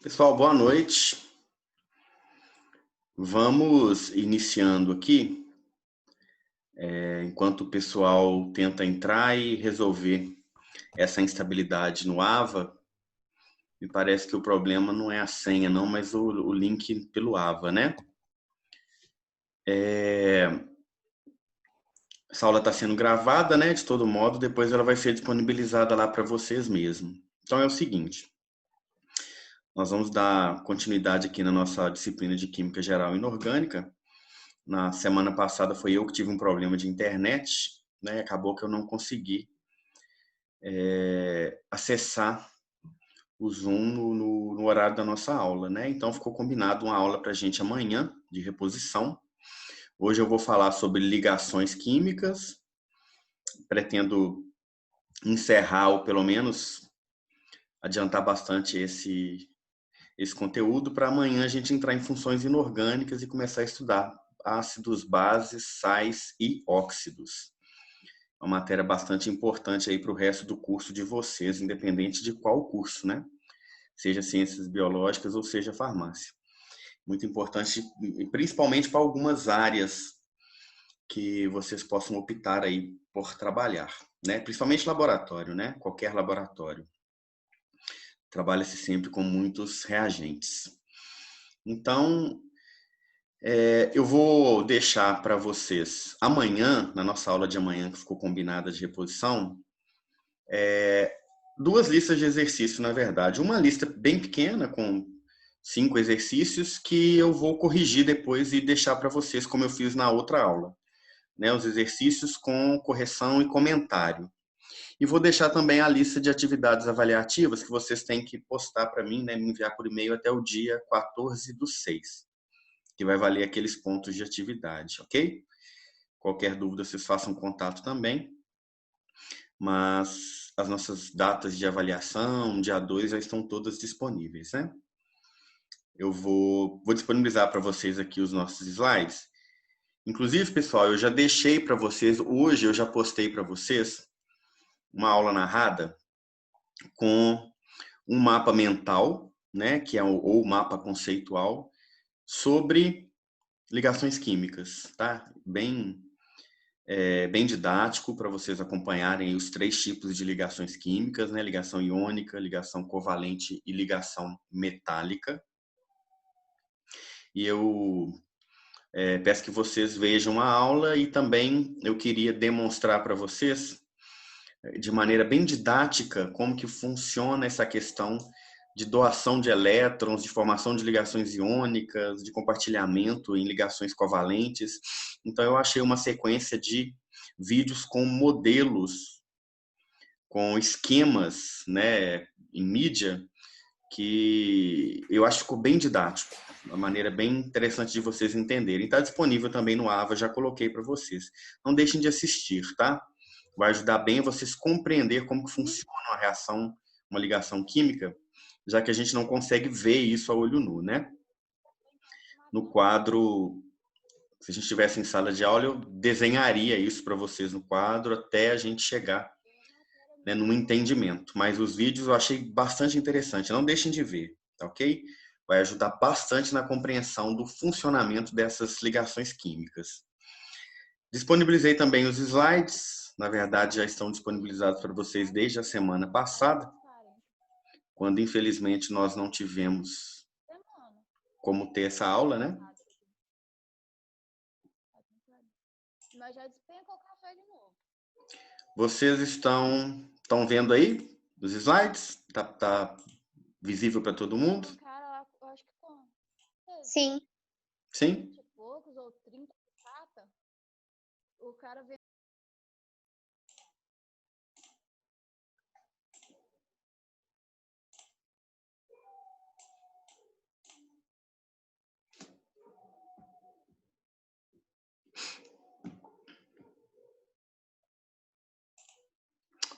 Pessoal, boa noite. Vamos iniciando aqui, enquanto o pessoal tenta entrar e resolver essa instabilidade no AVA. Me parece que o problema não é a senha, não, mas o link pelo AVA, né? Essa aula está sendo gravada, né? De todo modo, depois ela vai ser disponibilizada lá para vocês mesmos. Então é o seguinte, nós vamos dar continuidade aqui na nossa disciplina de Química Geral e Inorgânica. Na semana passada foi eu que tive um problema de internet, né? Acabou que eu não consegui acessar o Zoom no horário da nossa aula, né? Então ficou combinado uma aula para a gente amanhã de reposição. Hoje eu vou falar sobre ligações químicas. Pretendo encerrar ou pelo menos adiantar bastante esse conteúdo para amanhã a gente entrar em funções inorgânicas e começar a estudar ácidos, bases, sais e óxidos. Uma matéria bastante importante aí para o resto do curso de vocês, independente de qual curso, né? Seja ciências biológicas ou seja farmácia. Muito importante, principalmente para algumas áreas que vocês possam optar aí por trabalhar, né? Principalmente laboratório, né? Qualquer laboratório. Trabalha-se sempre com muitos reagentes. Então, eu vou deixar para vocês amanhã, na nossa aula de amanhã, que ficou combinada de reposição, duas listas de exercício, na verdade. Uma lista bem pequena, com 5 exercícios, que eu vou corrigir depois e deixar para vocês, como eu fiz na outra aula. Né, os exercícios com correção e comentário. E vou deixar também a lista de atividades avaliativas que vocês têm que postar para mim, né, me enviar por e-mail até o dia 14/6, que vai valer aqueles pontos de atividade, ok? Qualquer dúvida, vocês façam contato também. Mas as nossas datas de avaliação, dia 2, já estão todas disponíveis, né? Eu vou disponibilizar para vocês aqui os nossos slides. Inclusive, pessoal, eu já deixei para vocês, hoje eu já postei para vocês uma aula narrada com um mapa mental, né, que é o mapa conceitual, sobre ligações químicas, tá? Bem didático para vocês acompanharem os 3 tipos de ligações químicas, né? Ligação iônica, ligação covalente e ligação metálica. E eu peço que vocês vejam a aula e também eu queria demonstrar para vocês, de maneira bem didática, como que funciona essa questão de doação de elétrons, de formação de ligações iônicas, de compartilhamento em ligações covalentes. Então eu achei uma sequência de vídeos com modelos, com esquemas, né, em mídia, que eu acho que ficou bem didático, uma maneira bem interessante de vocês entenderem. Está disponível também no AVA, já coloquei para vocês. Não deixem de assistir, tá? Vai ajudar bem a vocês compreender como que funciona uma reação, uma ligação química, já que a gente não consegue ver isso a olho nu, né? No quadro, se a gente estivesse em sala de aula, eu desenharia isso para vocês no quadro até a gente chegar, né, num entendimento. Mas os vídeos eu achei bastante interessante. Não deixem de ver, tá ok? Vai ajudar bastante na compreensão do funcionamento dessas ligações químicas. Disponibilizei também os slides. Na verdade, já estão disponibilizados para vocês desde a semana passada, quando infelizmente nós não tivemos como ter essa aula, né? Vocês estão vendo aí os slides? Tá visível para todo mundo? Sim. Sim?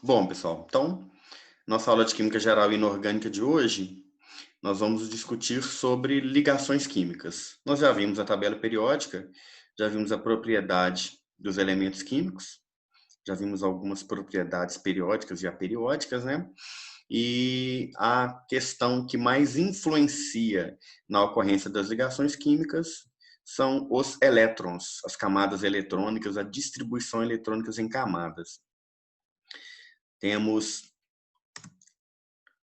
Bom, pessoal, então, nossa aula de Química Geral e Inorgânica de hoje, nós vamos discutir sobre ligações químicas. Nós já vimos a tabela periódica, já vimos a propriedade dos elementos químicos, já vimos algumas propriedades periódicas e aperiódicas, né? E a questão que mais influencia na ocorrência das ligações químicas são os elétrons, as camadas eletrônicas, a distribuição eletrônica em camadas. Temos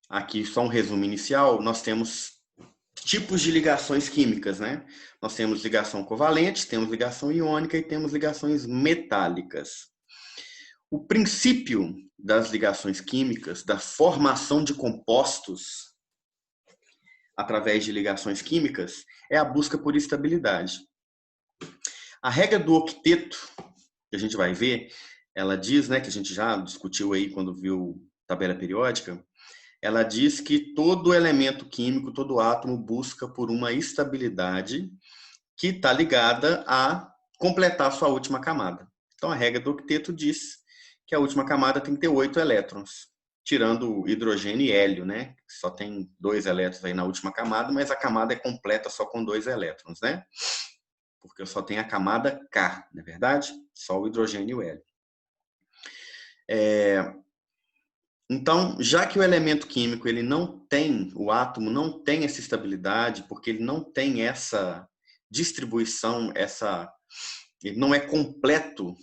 aqui só um resumo inicial, nós temos tipos de ligações químicas, né? Nós temos ligação covalente, temos ligação iônica e temos ligações metálicas. O princípio das ligações químicas, da formação de compostos através de ligações químicas, é a busca por estabilidade. A regra do octeto, que a gente vai ver, ela diz, né, que a gente já discutiu aí quando viu tabela periódica, ela diz que todo elemento químico, todo átomo busca por uma estabilidade que está ligada a completar sua última camada. Então, a regra do octeto diz que a última camada tem que ter 8 elétrons, tirando hidrogênio e hélio, né? Só tem 2 elétrons aí na última camada, mas a camada é completa só com 2 elétrons, né? Porque eu só tenho a camada K, não é verdade? Só o hidrogênio e o hélio. Então, já que o elemento químico ele não tem, o átomo não tem essa estabilidade, porque ele não tem essa distribuição, ele não é completo,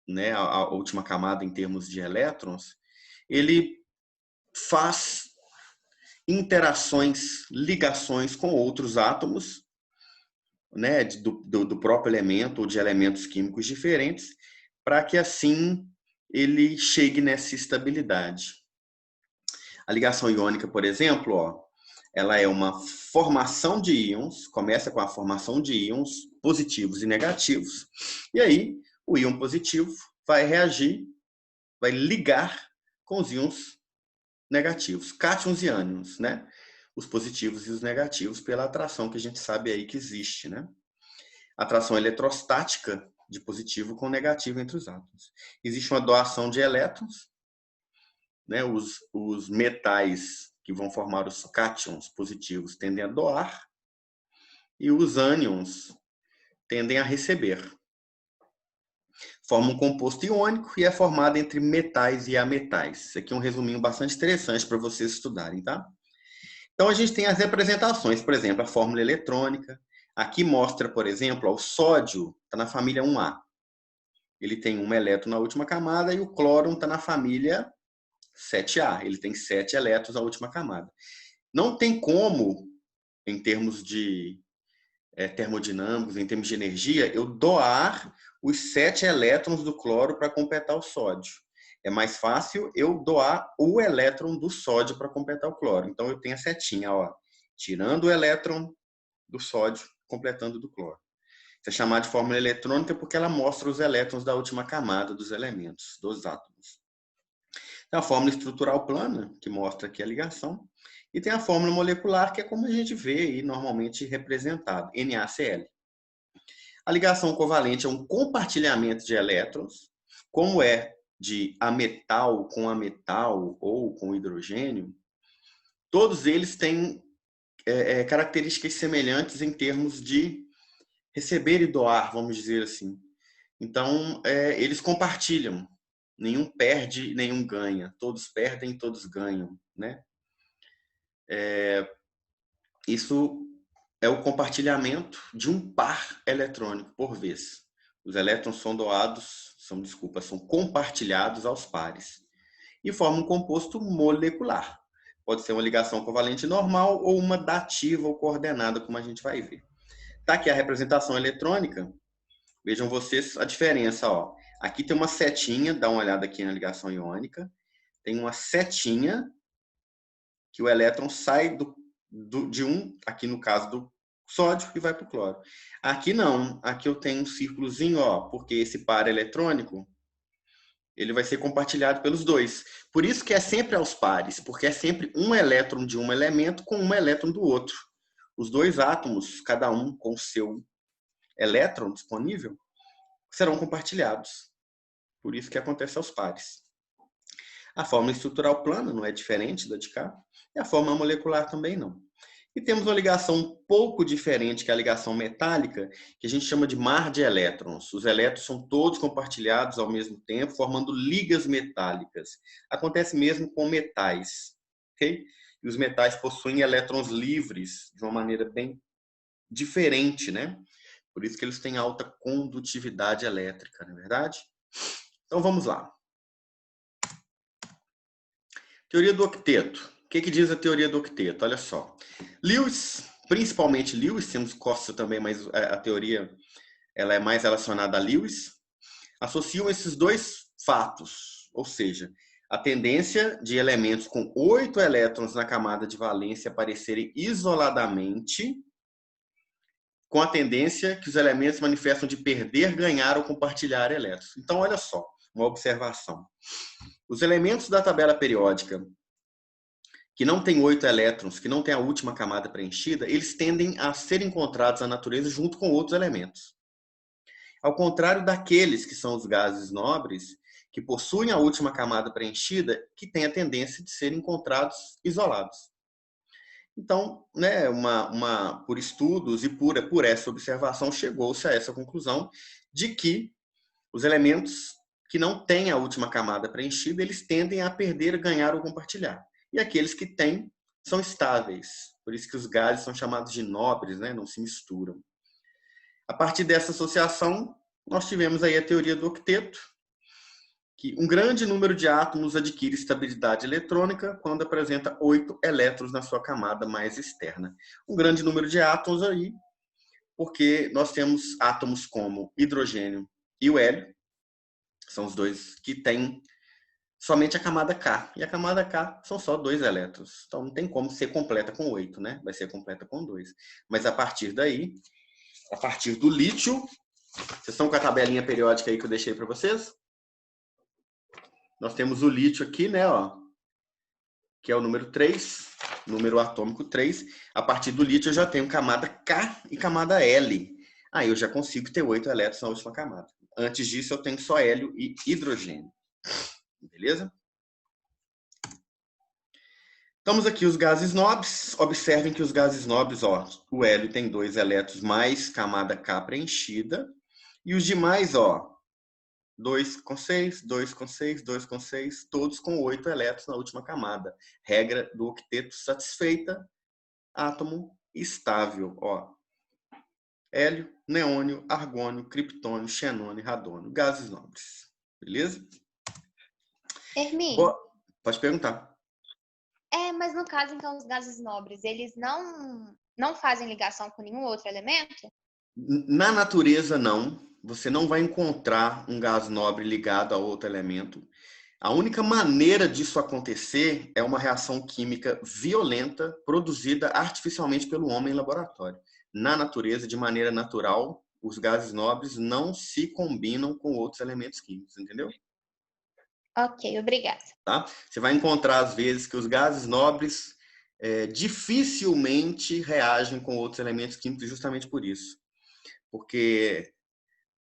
né, a última camada em termos de elétrons, ele faz interações, ligações com outros átomos, né, do próprio elemento ou de elementos químicos diferentes, para que assim ele chegue nessa estabilidade. A ligação iônica, por exemplo, ó, ela é uma formação de íons, começa com a formação de íons positivos e negativos, e aí o íon positivo vai reagir, vai ligar com os íons negativos, cátions e ânions, né? Os positivos e os negativos, pela atração que a gente sabe aí que existe, né? Atração eletrostática de positivo com negativo entre os átomos. Existe uma doação de elétrons, né? Os metais que vão formar os cátions positivos tendem a doar e os ânions tendem a receber. Forma um composto iônico e é formado entre metais e ametais. Isso aqui é um resuminho bastante interessante para vocês estudarem, tá? Então, a gente tem as representações, por exemplo, a fórmula eletrônica. Aqui mostra, por exemplo, o sódio está na família 1A. Ele tem um elétron na última camada e o cloro está na família 7A. Ele tem 7 elétrons na última camada. Não tem como, em termos de termodinâmicos, em termos de energia, eu doar os 7 elétrons do cloro para completar o sódio. É mais fácil eu doar o elétron do sódio para completar o cloro. Então, eu tenho a setinha, ó, tirando o elétron do sódio, completando do cloro. Isso é chamado de fórmula eletrônica porque ela mostra os elétrons da última camada dos elementos, dos átomos. Tem a fórmula estrutural plana, que mostra aqui a ligação, e tem a fórmula molecular, que é como a gente vê aí normalmente representado, NaCl. A ligação covalente é um compartilhamento de elétrons, como é de ametal com ametal ou com hidrogênio. Todos eles têm características semelhantes em termos de receber e doar, vamos dizer assim. Então, eles compartilham. Nenhum perde, nenhum ganha. Todos perdem, todos ganham, né? Isso é o compartilhamento de um par eletrônico por vez. Os elétrons são doados, são compartilhados aos pares e formam um composto molecular. Pode ser uma ligação covalente normal ou uma dativa ou coordenada, como a gente vai ver. Tá aqui a representação eletrônica. Vejam vocês a diferença, ó. Aqui tem uma setinha, dá uma olhada aqui na ligação iônica. Tem uma setinha que o elétron sai de um, aqui no caso do sódio, e vai para o cloro. Aqui não, aqui eu tenho um círculozinho, ó, porque esse par eletrônico, ele vai ser compartilhado pelos dois. Por isso que é sempre aos pares, porque é sempre um elétron de um elemento com um elétron do outro. Os dois átomos, cada um com o seu elétron disponível, serão compartilhados. Por isso que acontece aos pares. A fórmula estrutural plana não é diferente da de cá, e a fórmula molecular também não. E temos uma ligação um pouco diferente, que é a ligação metálica, que a gente chama de mar de elétrons. Os elétrons são todos compartilhados ao mesmo tempo, formando ligas metálicas. Acontece mesmo com metais. ok? E os metais possuem elétrons livres de uma maneira bem diferente, né? Por isso que eles têm alta condutividade elétrica, não é verdade? Então vamos lá. Teoria do octeto. O que diz a teoria do octeto? Olha só. Lewis, principalmente Lewis, temos Costa também, mas a teoria ela é mais relacionada a Lewis, associam esses dois fatos, ou seja, a tendência de elementos com 8 elétrons na camada de valência aparecerem isoladamente com a tendência que os elementos manifestam de perder, ganhar ou compartilhar elétrons. Então, olha só, uma observação. Os elementos da tabela periódica que não têm 8 elétrons, que não têm a última camada preenchida, eles tendem a ser encontrados na natureza junto com outros elementos. Ao contrário daqueles que são os gases nobres, que possuem a última camada preenchida, que têm a tendência de serem encontrados isolados. Então, né, por estudos e por essa observação, chegou-se a essa conclusão de que os elementos que não têm a última camada preenchida, eles tendem a perder, ganhar ou compartilhar. E aqueles que têm são estáveis. Por isso que os gases são chamados de nobres, né, não se misturam. A partir dessa associação, nós tivemos aí a teoria do octeto, que um grande número de átomos adquire estabilidade eletrônica quando apresenta 8 elétrons na sua camada mais externa. Um grande número de átomos aí, porque nós temos átomos como hidrogênio e o hélio, são os dois que têm somente a camada K. E a camada K são só 2 elétrons. Então não tem como ser completa com 8, né? Vai ser completa com 2. Mas a partir daí, a partir do lítio, vocês estão com a tabelinha periódica aí que eu deixei para vocês? Nós temos o lítio aqui, né, ó, que é o número 3, número atômico 3. A partir do lítio eu já tenho camada K e camada L. Aí eu já consigo ter 8 elétrons na última camada. Antes disso eu tenho só hélio e hidrogênio. Beleza? Estamos aqui os gases nobres. Observem que os gases nobres, ó, o hélio tem 2 elétrons mais camada K preenchida. E os demais, ó, 2 com 6, 2 com 6, 2 com 6, todos com 8 elétrons na última camada. Regra do octeto satisfeita, átomo estável. Ó. Hélio, neônio, argônio, criptônio, xenônio, radônio. Gases nobres. Beleza? Hermínio. Pode perguntar. Mas no caso, então, os gases nobres, eles não fazem ligação com nenhum outro elemento? Na natureza, não. Você não vai encontrar um gás nobre ligado a outro elemento. A única maneira disso acontecer é uma reação química violenta produzida artificialmente pelo homem em laboratório. Na natureza, de maneira natural, os gases nobres não se combinam com outros elementos químicos, entendeu? Ok, obrigada. Tá? Você vai encontrar, às vezes, que os gases nobres dificilmente reagem com outros elementos químicos justamente por isso. Porque,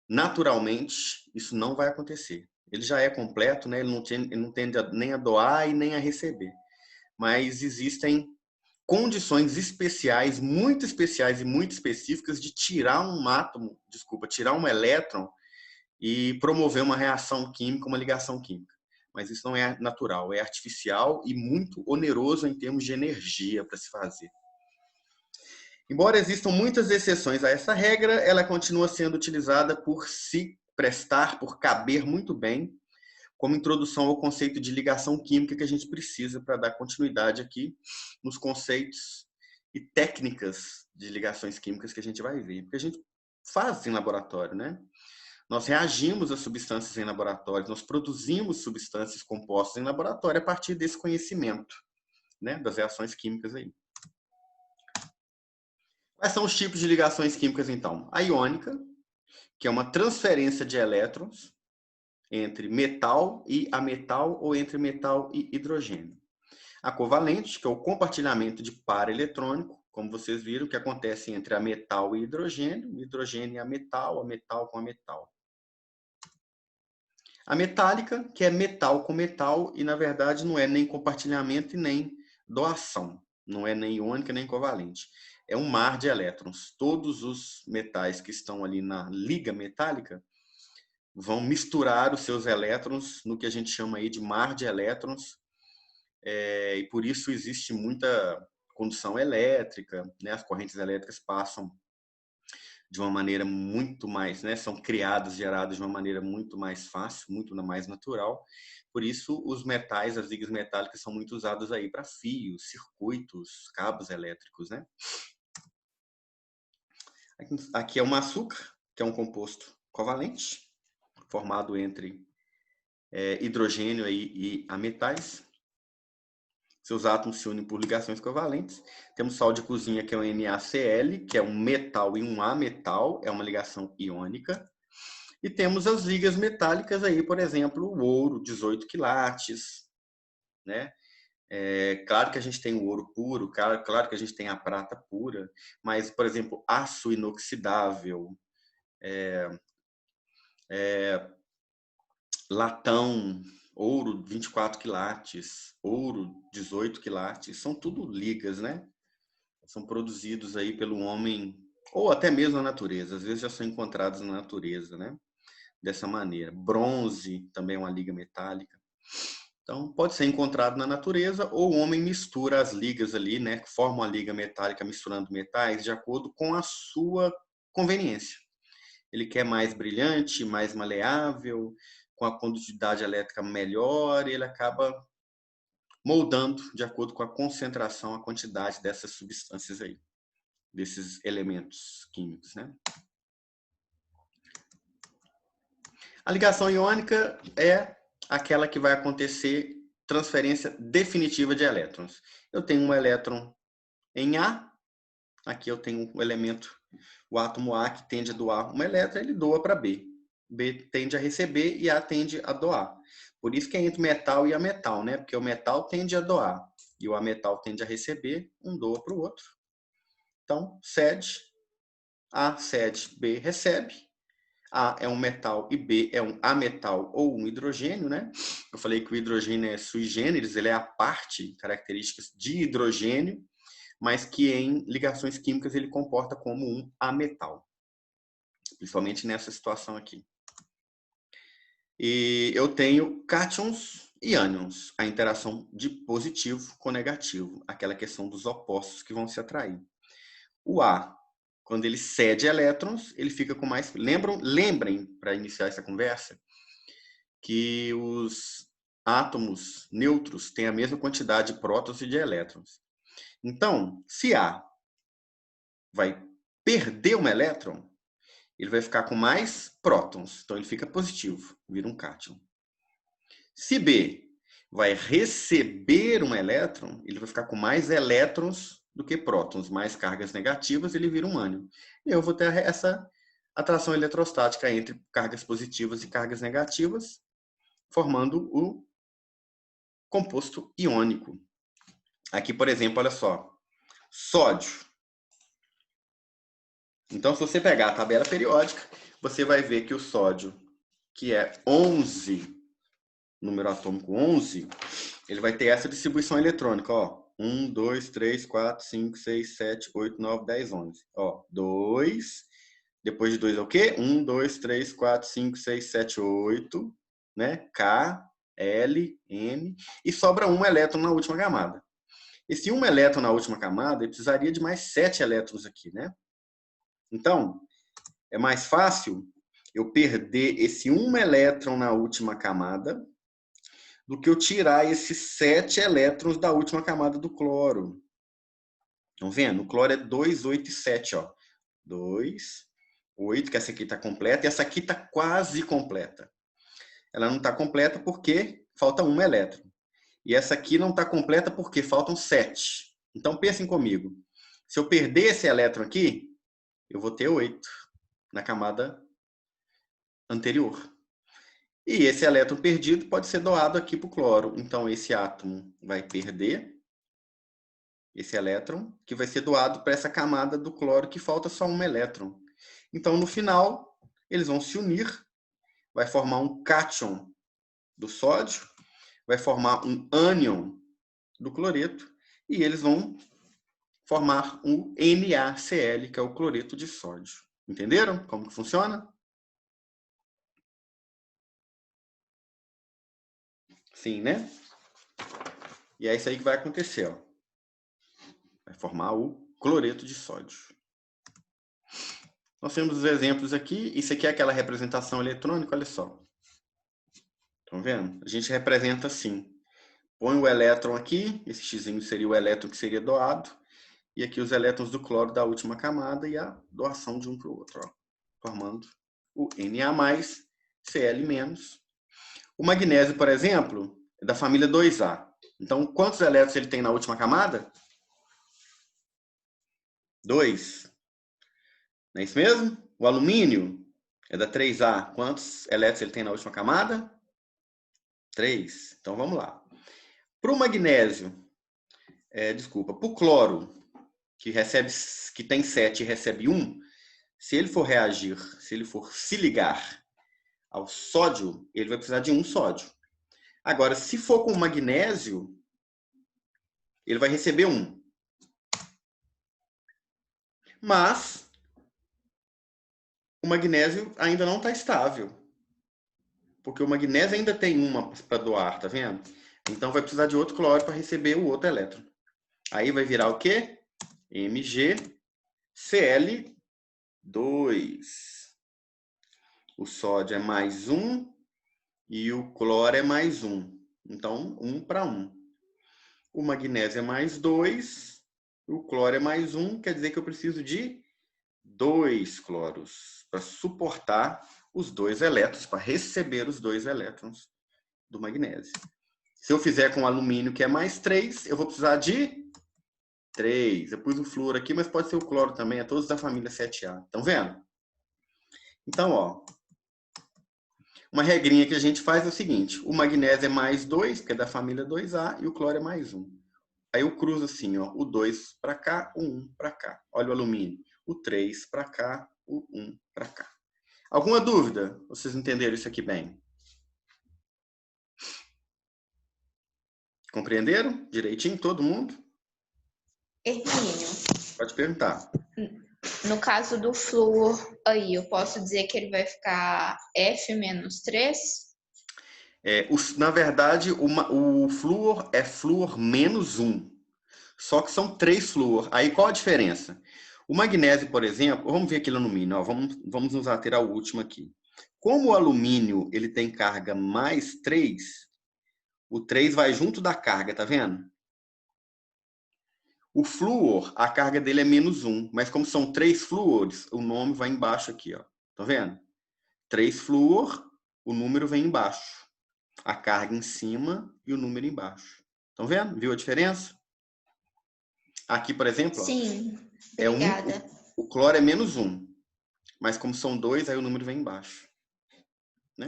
naturalmente, isso não vai acontecer. Ele já é completo, né? Ele não tende nem a doar e nem a receber. Mas existem condições especiais, muito especiais e muito específicas de tirar um átomo, tirar um elétron e promover uma reação química, uma ligação química. Mas isso não é natural, é artificial e muito oneroso em termos de energia para se fazer. Embora existam muitas exceções a essa regra, ela continua sendo utilizada por se prestar, por caber muito bem, como introdução ao conceito de ligação química que a gente precisa para dar continuidade aqui nos conceitos e técnicas de ligações químicas que a gente vai ver. Porque a gente faz em laboratório, né? Nós reagimos a substâncias em laboratório, nós produzimos substâncias compostas em laboratório a partir desse conhecimento, né, das reações químicas aí. Quais são os tipos de ligações químicas, então? A iônica, que é uma transferência de elétrons entre metal e ametal ou entre metal e hidrogênio. A covalente, que é o compartilhamento de par eletrônico, como vocês viram, que acontece entre ametal e hidrogênio e ametal com ametal. A metálica, que é metal com metal, e na verdade não é nem compartilhamento e nem doação. Não é nem iônica nem covalente. É um mar de elétrons. Todos os metais que estão ali na liga metálica vão misturar os seus elétrons no que a gente chama aí de mar de elétrons, e por isso existe muita condução elétrica, né? As correntes elétricas passam de uma maneira muito mais, né? São criadas, geradas de uma maneira muito mais fácil, muito mais natural. Por isso, os metais, as ligas metálicas são muito usadas aí para fios, circuitos, cabos elétricos, né? Aqui é um açúcar, que é um composto covalente, formado entre hidrogênio e ametais. Seus átomos se unem por ligações covalentes. Temos sal de cozinha, que é o NaCl, que é um metal e um ametal, é uma ligação iônica. E temos as ligas metálicas aí, por exemplo, o ouro, 18 quilates, né? Claro que a gente tem o ouro puro, claro que a gente tem a prata pura, mas, por exemplo, aço inoxidável, latão, ouro 24 quilates, ouro 18 quilates, são tudo ligas, né? São produzidos aí pelo homem, ou até mesmo na natureza, às vezes já são encontrados na natureza, né? Dessa maneira. Bronze também é uma liga metálica. Então, pode ser encontrado na natureza ou o homem mistura as ligas ali, né? Forma uma liga metálica misturando metais de acordo com a sua conveniência. Ele quer mais brilhante, mais maleável, com a condutividade elétrica melhor, e ele acaba moldando de acordo com a concentração, a quantidade dessas substâncias aí, desses elementos químicos, né? A ligação iônica é aquela que vai acontecer transferência definitiva de elétrons. Eu tenho um elétron em A, aqui eu tenho um elemento, o átomo A, que tende a doar um elétron, ele doa para B. B tende a receber e A tende a doar. Por isso que é entre metal e ametal, né? Porque o metal tende a doar e o ametal tende a receber, um doa para o outro. Então, cede, A cede, B recebe. A é um metal e B é um ametal ou um hidrogênio, né? Eu falei que o hidrogênio é sui generis, ele é a parte, características de hidrogênio, mas que em ligações químicas ele comporta como um ametal, principalmente nessa situação aqui. E eu tenho cátions e ânions, a interação de positivo com negativo, aquela questão dos opostos que vão se atrair. O A, quando ele cede elétrons, ele fica com mais... Lembrem, para iniciar essa conversa, que os átomos neutros têm a mesma quantidade de prótons e de elétrons. Então, se A vai perder um elétron, ele vai ficar com mais prótons. Então, ele fica positivo, vira um cátion. Se B vai receber um elétron, ele vai ficar com mais elétrons do que prótons, mais cargas negativas, ele vira um ânion. E eu vou ter essa atração eletrostática entre cargas positivas e cargas negativas, formando o composto iônico. Aqui, por exemplo, olha só, sódio. Então, se você pegar a tabela periódica, você vai ver que o sódio, que é 11, número atômico 11, ele vai ter essa distribuição eletrônica, ó. 1, 2, 3, 4, 5, 6, 7, 8, 9, 10, 11. Ó, 2. Depois de 2 é o quê? 1, 2, 3, 4, 5, 6, 7, 8. Né? K, L, M. E sobra um elétron na última camada. Esse um elétron na última camada, ele precisaria de mais 7 elétrons aqui, né? Então, é mais fácil eu perder esse um elétron na última camada do que eu tirar esses 7 elétrons da última camada do cloro. Estão vendo? O cloro é 2, 8 e 7. Ó. 2, 8, que essa aqui está completa, e essa aqui está quase completa. Ela não está completa porque falta um elétron. E essa aqui não está completa porque faltam 7. Então, pensem comigo. Se eu perder esse elétron aqui, eu vou ter 8 na camada anterior. E esse elétron perdido pode ser doado aqui para o cloro. Então, esse átomo vai perder esse elétron, que vai ser doado para essa camada do cloro que falta só um elétron. Então, no final, eles vão se unir, vai formar um cátion do sódio, vai formar um ânion do cloreto, e eles vão formar um NaCl, que é o cloreto de sódio. Entenderam como que funciona? Sim, né? E é isso aí que vai acontecer, ó. Vai formar o cloreto de sódio. Nós temos os exemplos aqui. Isso aqui é aquela representação eletrônica, olha só. Estão vendo? A gente representa assim. Põe o elétron aqui, esse x seria o elétron que seria doado, e aqui os elétrons do cloro da última camada e a doação de um para o outro, ó, formando o Na+, Cl-. O magnésio, por exemplo, é da família 2A. Então, quantos elétrons ele tem na última camada? 2. Não é isso mesmo? O alumínio é da 3A. Quantos elétrons ele tem na última camada? 3. Então, vamos lá. Para o magnésio, para o cloro, que tem 7 e recebe 1, se ele for reagir, se ele for se ligar ao sódio, ele vai precisar de um sódio. Agora, se for com magnésio, ele vai receber 1. Mas o magnésio ainda não está estável. Porque o magnésio ainda tem uma para doar, tá vendo? Então vai precisar de outro cloro para receber o outro elétron. Aí vai virar o quê? MgCl2. O sódio é mais 1 e o cloro é mais 1. Então, 1 para 1. O magnésio é mais 2, o cloro é mais 1, quer dizer que eu preciso de 2 cloros para suportar os 2 elétrons, para receber os 2 elétrons do magnésio. Se eu fizer com alumínio, que é mais 3, eu vou precisar de 3. Eu pus o flúor aqui, mas pode ser o cloro também, é todos da família 7A. Estão vendo? Então, ó, uma regrinha que a gente faz é o seguinte: o magnésio é mais 2, que é da família 2A, e o cloro é mais 1. Aí eu cruzo assim, ó, o 2 para cá, o 1 para cá. Olha o alumínio. O 3 para cá, o 1 para cá. Alguma dúvida? Vocês entenderam isso aqui bem? Compreenderam direitinho todo mundo? Hermínio, Pode perguntar. no caso do flúor aí, eu posso dizer que ele vai ficar F-3? Na verdade, o flúor é flúor menos 1. Só que são 3 flúor. Aí qual a diferença? O magnésio, por exemplo, vamos ver aqui no alumínio. Ó, vamos nos ater ao último aqui. Como o alumínio ele tem carga mais 3, o 3 vai junto da carga, tá vendo? O flúor, a carga dele é menos 1. Mas como são 3 flúores, o nome vai embaixo aqui, ó. Tá vendo? 3 flúor, o número vem embaixo. A carga em cima e o número embaixo. Estão vendo? Viu a diferença? Aqui, por exemplo, Sim, ó, obrigada. o cloro é menos 1. Mas como são 2, aí o número vem embaixo. Né?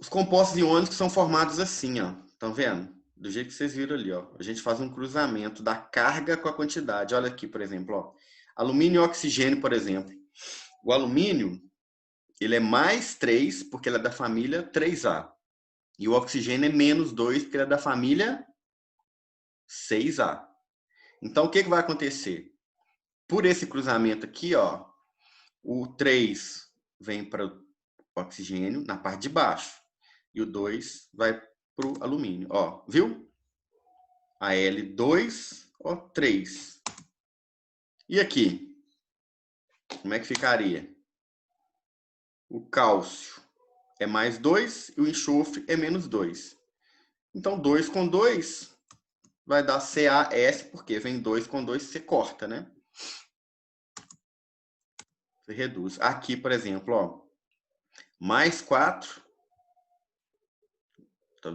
Os compostos iônicos são formados assim, ó. Estão vendo? Do jeito que vocês viram ali, ó. A gente faz um cruzamento da carga com a quantidade. Olha aqui, por exemplo, ó. Alumínio e oxigênio, por exemplo. O alumínio, ele é mais 3, porque ele é da família 3A. E o oxigênio é menos 2, porque ele é da família 6A. Então, o que vai acontecer? Por esse cruzamento aqui, ó, o 3 vem para o oxigênio na parte de baixo. E o 2 vai para o alumínio. Ó, viu? A L2, ó, 3. E aqui? Como é que ficaria? O cálcio é mais 2 e o enxofre é menos 2. Então, 2 com 2 vai dar CaS, porque vem 2 com 2, você corta, né? Você reduz. Aqui, por exemplo, ó, mais 4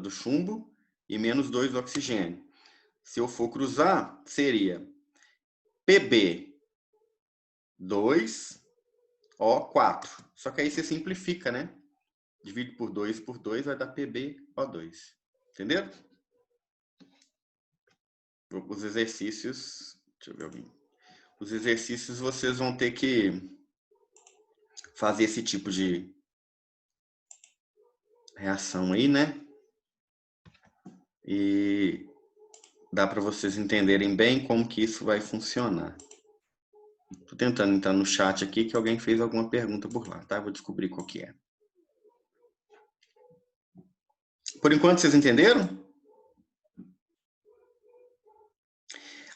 do chumbo e menos 2 do oxigênio. Se eu for cruzar, seria Pb 2, O4. Só que aí você simplifica, né? Divide por 2 vai dar PbO2. Entenderam? Os exercícios... Deixa eu ver alguém. Os exercícios vocês vão ter que fazer esse tipo de reação aí, né? E dá para vocês entenderem bem como que isso vai funcionar. Tô tentando entrar no chat aqui que alguém fez alguma pergunta por lá, tá? Vou descobrir qual que é. Por enquanto, vocês entenderam?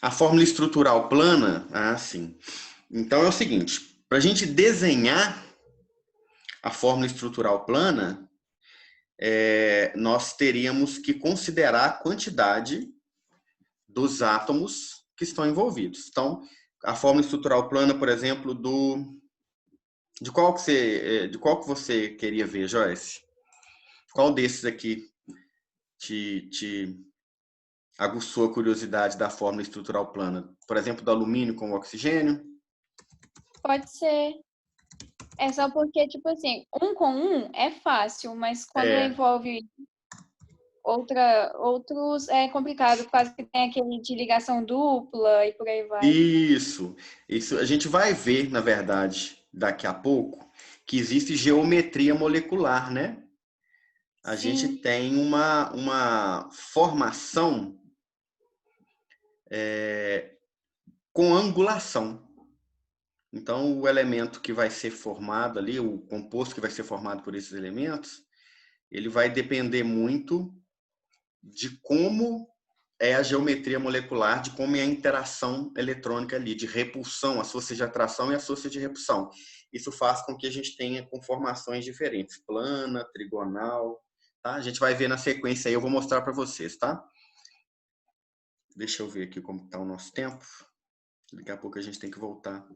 A fórmula estrutural plana, sim. Então é o seguinte, para a gente desenhar a fórmula estrutural plana, nós teríamos que considerar a quantidade dos átomos que estão envolvidos. Então, a fórmula estrutural plana, por exemplo, de qual que você queria ver, Joyce? Qual desses aqui te aguçou a curiosidade da fórmula estrutural plana? Por exemplo, do alumínio com o oxigênio? Pode ser. É só porque, tipo assim, um com um é fácil, mas quando envolve outros é complicado, quase que tem aquele de ligação dupla e por aí vai. Isso. A gente vai ver, na verdade, daqui a pouco, que existe geometria molecular, né? A gente tem uma formação com angulação. Então, o elemento que vai ser formado ali, o composto que vai ser formado por esses elementos, ele vai depender muito de como é a geometria molecular, de como é a interação eletrônica ali, de repulsão, as forças de atração e as forças de repulsão. Isso faz com que a gente tenha conformações diferentes, plana, trigonal, tá? A gente vai ver na sequência aí, eu vou mostrar para vocês, tá? Deixa eu ver aqui como está o nosso tempo. Daqui a pouco a gente tem que voltar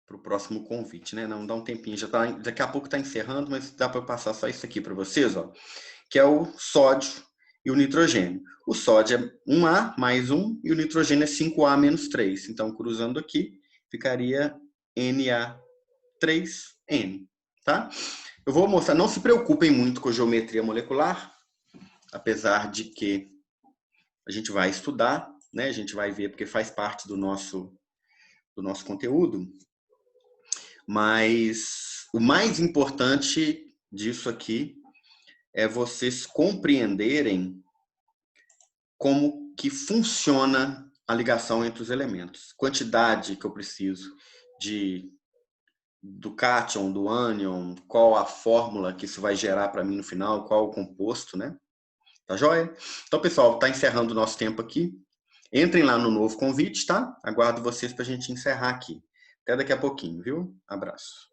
para o próximo convite, né? Não dá um tempinho, daqui a pouco está encerrando, mas dá para eu passar só isso aqui para vocês, ó, que é o sódio e o nitrogênio. O sódio é 1A mais 1 e o nitrogênio é 5A menos 3. Então, cruzando aqui, ficaria Na3N, tá? Eu vou mostrar, não se preocupem muito com geometria molecular, apesar de que a gente vai estudar, né? A gente vai ver porque faz parte do nosso conteúdo. Mas o mais importante disso aqui é vocês compreenderem como que funciona a ligação entre os elementos. Quantidade que eu preciso do cátion, do ânion, qual a fórmula que isso vai gerar para mim no final, qual o composto, né? Tá joia? Então, pessoal, tá encerrando o nosso tempo aqui. Entrem lá no novo convite, tá? Aguardo vocês para a gente encerrar aqui. Até daqui a pouquinho, viu? Abraço.